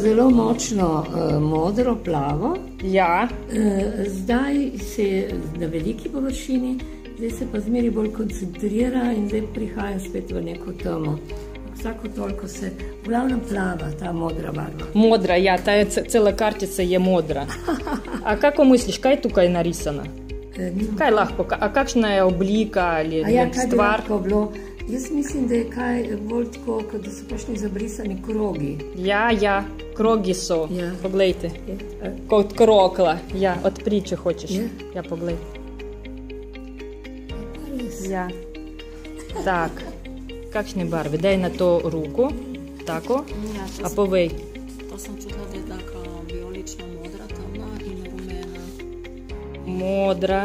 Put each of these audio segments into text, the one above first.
zelo močno modro, plavo. Ja. Zdaj se je na veliki površini, zdaj se pa zmeri bolj koncentrira in zdaj prihaja spet v neko temo. Vsako toliko se, v glavnem plava ta modra barva. Modra, ja, ta cela kartica je modra. A kako misliš, kaj je tukaj narisano? Kaj lahko, a kakšna je oblika ali kaj stvar? bi lahko bilo? Jaz mislim, da je kaj bolj tako, kot da so kakšni zabrisani krogi. Ja, krogi so, poglejte, kot krokla. Ja, odpri, če hočeš. Ja, poglej. Ja, tak, kakšne barve? Daj na to ruku, tako, a povej. To sem čutila, da je taka vijolična, modra, temna in rumena. Modra,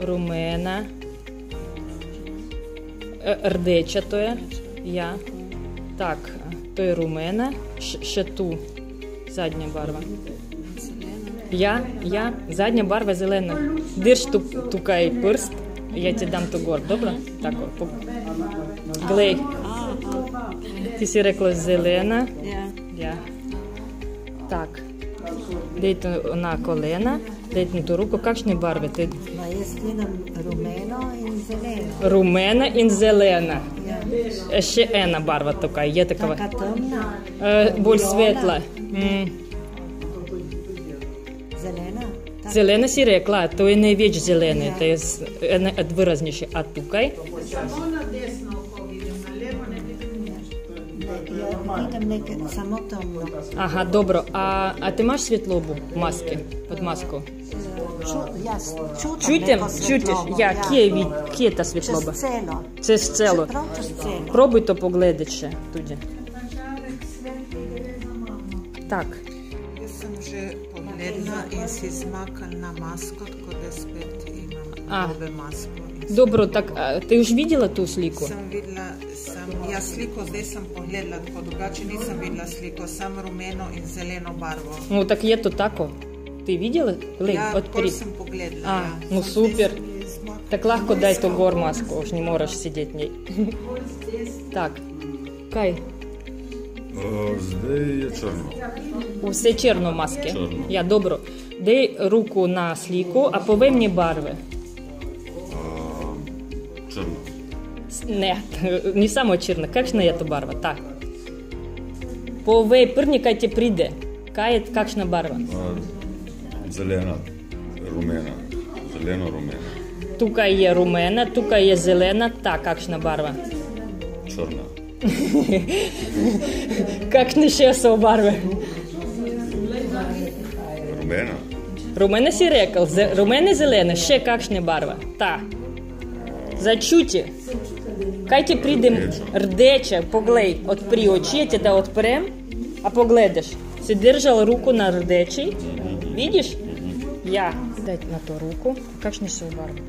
rumena, rdeča to je, ja, tak, to je rumena, še tu zadnja barva. Ja, zadnja barva zelena. Drž tukaj prst, ja ti dam to gor, dobro? Tako, glej, ti si rekla zelena, ja, tak, dejte na kolena, dejte na to ruko, kakšne barve? Jaz gledam rumeno in zeleno. Rumena in zelena. Še ena barva tukaj, je takava. Taka temna? Bolj svetla. Zelena? Zelena si rekla, to je največ zelene, to je ena od vyraznejših. A tukaj? Samo na desno oko vidim, na levo ne vidim nič. Vidim nekaj, samo temno. Aha, dobro. A ti imaš svetlobu maske, pod masko? Čutim Čutiš? Ja, kje je ta svetloba? Čez celo. Čez celo. Probaj to pogledati še tudi. Tak. Jaz sem že pogledala in si zmaknila masko, tako da spet imam nove masko. Dobro, tak, ti už videla tu sliko? Sem videla, sliko zdaj sem pogledala, tako drugače nisem videla sliko, sem rumeno in zeleno barvo. No, tak je to tako? Ti videla? Ja, pol sem pogledala. No super. Tak lahko daj to gor masko, už ne moraš sedeti njej. Tak, kaj? Zdaj je črno. Vse črno maske? Črno. Ja, dobro. Daj ruku na sliku, a povej mi barve. Črno. Ne, ni samo črna. Kakšna je to barva? Ta. Povej prvi, kaj ti pride. Kaj je kakšna barva? Zelena, rumena. Zeleno-rumena. Tukaj je rumena, tukaj je zelena, ta kakšna barva? Črna. Kakšne še so barve? Rumena. Rumena si rekel, rumene zelene, še kakšne barva? Ta. Začuti. Kaj ti pride? Rdeče, poglej, odpri oči, ti da odprem, a pogledaš. Si držal ruku na rdeči, vidiš? Ja, daj na to ruku. Kakšne so barve?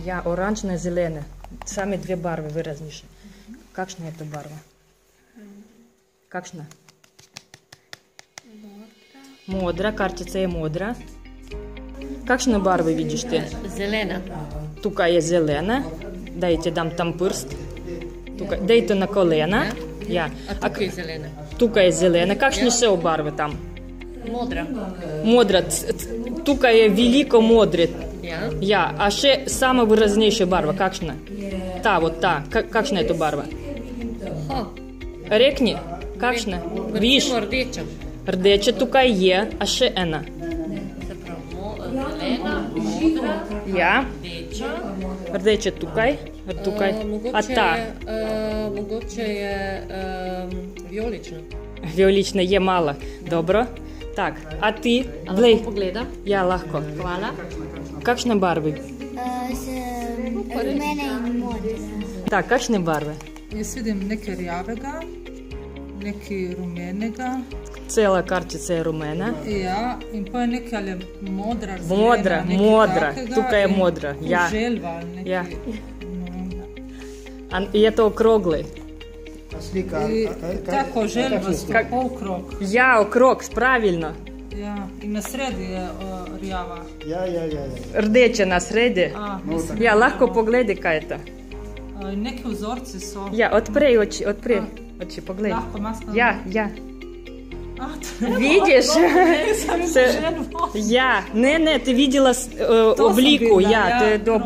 Ja, oranžne, zelene. Same dve barve vyraznejše. Kakšna je to barva? Kakšna? Modra, kartica je modra. Kakšne barve vidiš ti? Zelena. Tukaj je zelena. Daj ti dam tam prst. Daj to na kolena. Ja. A tukaj je zelena? Tukaj je zelena. Kakšne so barve tam? Modra. Modra. Tukaj je veliko modre. Ja, a še sama vyraznejša barva. Kakšna? Ta, вот ta. Kakšna je to barva? Rekni. Kakšna? Viš? Rdeča. Rdeča tukaj je, a še ena. Zelena, modra, rdeča. Rdeča tukaj. A ta? Mogoče je vijolična. Vijolična je mala. Dobro. Tak, a ti? Lahko pogledam? Ja, lahko. Hvala. Kakšne barve? Rumene in modre. Tak, kakšne barve? Jaz vidim nekaj rjavega, nekaj rumenega. Cela kartica je rumena. Ja, in pa je nekaj ali modra, zelena, modra. Tukaj je modra. Ja. Želva, nekaj. Je to okrogli? Slika. Tako, želvasto, okrog. Ja, okrog, pravilno. Ja, in na sredi je rjava. Ja. Rdeče na sredi? Ja, lahko pogledaj, kaj je to. Neki vzorci so. Ja, odprej oči, odprej. Очі, поглянь. Lahko maska. Я. А, Видишь? Я. Не, ты видела облику, видела, я. Ты добре.